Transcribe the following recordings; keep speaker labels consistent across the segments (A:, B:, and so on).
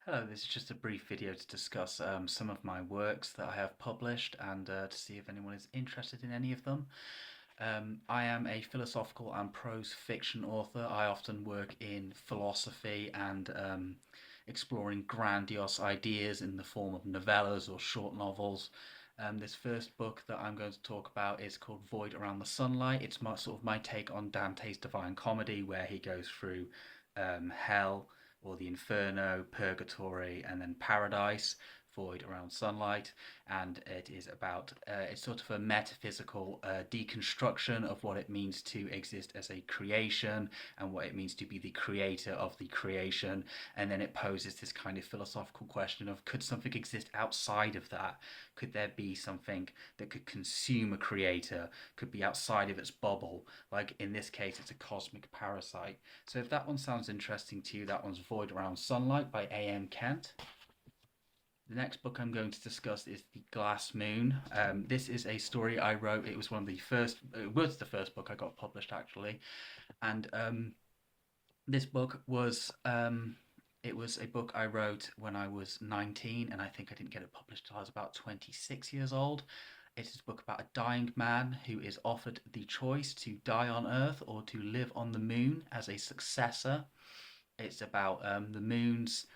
A: Hello, this is just a brief video to discuss some of my works that I have published and to see if anyone is interested in any of them. I am a philosophical and prose fiction author. I often work in philosophy and exploring grandiose ideas in the form of novellas or short novels. This first book that I'm going to talk about is called Void Around the Sunlight. It's my take on Dante's Divine Comedy, where he goes through hell or the Inferno, Purgatory, and then Paradise, Void Around Sunlight. And it is about, it's sort of a metaphysical deconstruction of what it means to exist as a creation and what it means to be the creator of the creation. And then it poses this kind of philosophical question of, could something exist outside of that? Could there be something that could consume a creator, could be outside of its bubble? Like in this case, it's a cosmic parasite. So if that one sounds interesting to you, that one's Void Around Sunlight by A.M. Kent. The next book I'm going to discuss is The Glass Moon. This is a story I wrote. It was it was the first book I got published actually. And this book it was a book I wrote when I was 19, and I think I didn't get it published until I was about 26 years old. It is a book about a dying man who is offered the choice to die on Earth or to live on the moon as a successor. It's about the moon's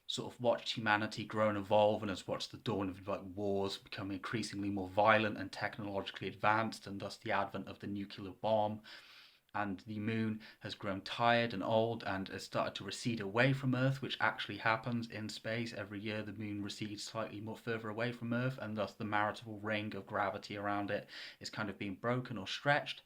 A: sort of watched humanity grow and evolve and has watched the dawn of like wars become increasingly more violent and technologically advanced, and thus the advent of the nuclear bomb. And the moon has grown tired and old and has started to recede away from Earth, which actually happens in space. Every year the moon recedes slightly more further away from Earth, and thus the marital ring of gravity around it is kind of being broken or stretched.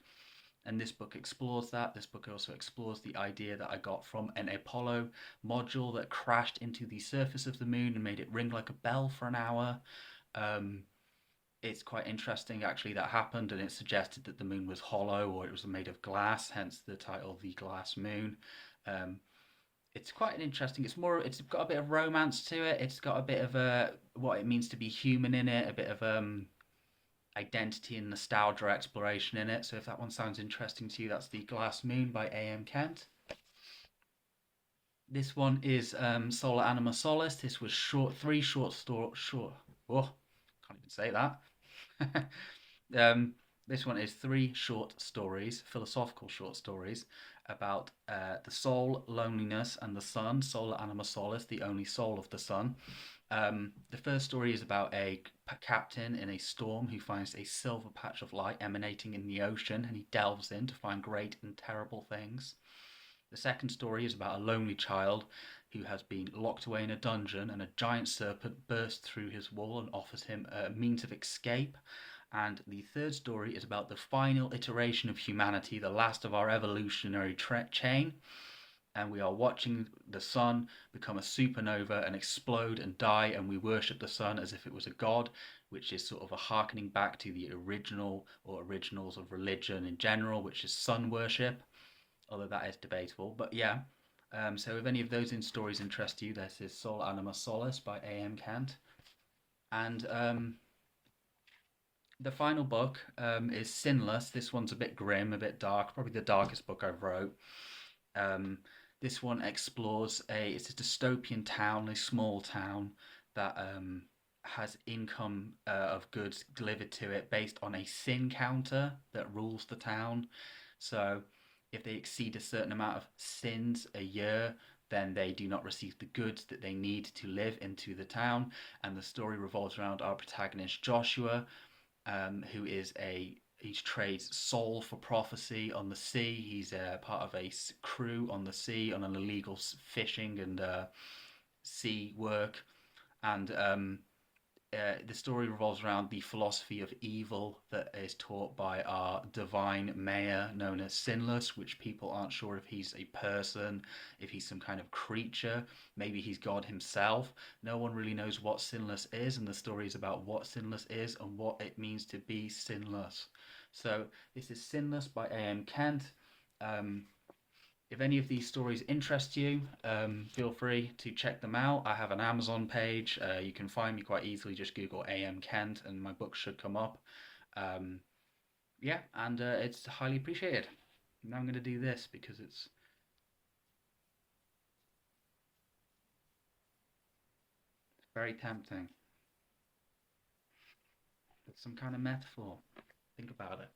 A: And this book explores that. This book also explores the idea that I got from an Apollo module that crashed into the surface of the moon and made it ring like a bell for an hour. Um, it's quite interesting actually that happened, and it suggested that the moon was hollow or it was made of glass, hence the title The Glass Moon. Um, it's quite an interesting. It's got a bit of romance to it. It's got a bit of what it means to be human in it, a bit of identity and nostalgia exploration in it. So if that one sounds interesting to you, that's The Glass Moon by A.M. Kent. This one is Solar Anima Solace. This was three short. Oh, can't even say that. This one is three short stories, philosophical short stories about the soul, loneliness, and the sun. Solar Anima Solace, the only soul of the sun. The first story is about a captain in a storm who finds a silver patch of light emanating in the ocean, and he delves in to find great and terrible things. The second story is about a lonely child who has been locked away in a dungeon, and a giant serpent bursts through his wall and offers him a means of escape. And the third story is about the final iteration of humanity, the last of our evolutionary chain, and we are watching the sun become a supernova and explode and die, and we worship the sun as if it was a god, which is sort of a harkening back to the original or originals of religion in general, which is sun worship, although that is debatable. But yeah, so if any of those stories interest you, this is Sol Anima Solace by A.M. Kant. And the final book is Sinless. This one's a bit grim, a bit dark, probably the darkest book I've wrote. Um, this one explores it's a dystopian town, a small town that has income of goods delivered to it based on a sin counter that rules the town. So if they exceed a certain amount of sins a year, then they do not receive the goods that they need to live into the town. And the story revolves around our protagonist Joshua, who is he trades soul for prophecy on the sea. He's part of a crew on the sea on an illegal fishing and sea work, and the story revolves around the philosophy of evil that is taught by our divine mayor known as Sinless, which people aren't sure if he's a person, if he's some kind of creature, maybe he's God himself. No one really knows what Sinless is, and the story is about what Sinless is and what it means to be sinless. So this is Sinless by A.M. Kent. Um, if any of these stories interest you, feel free to check them out. I have an Amazon page. You can find me quite easily. Just Google A.M. Kent and my book should come up. Um, yeah, and it's highly appreciated. Now I'm going to do this because it's Very tempting. It's some kind of metaphor. Think about it.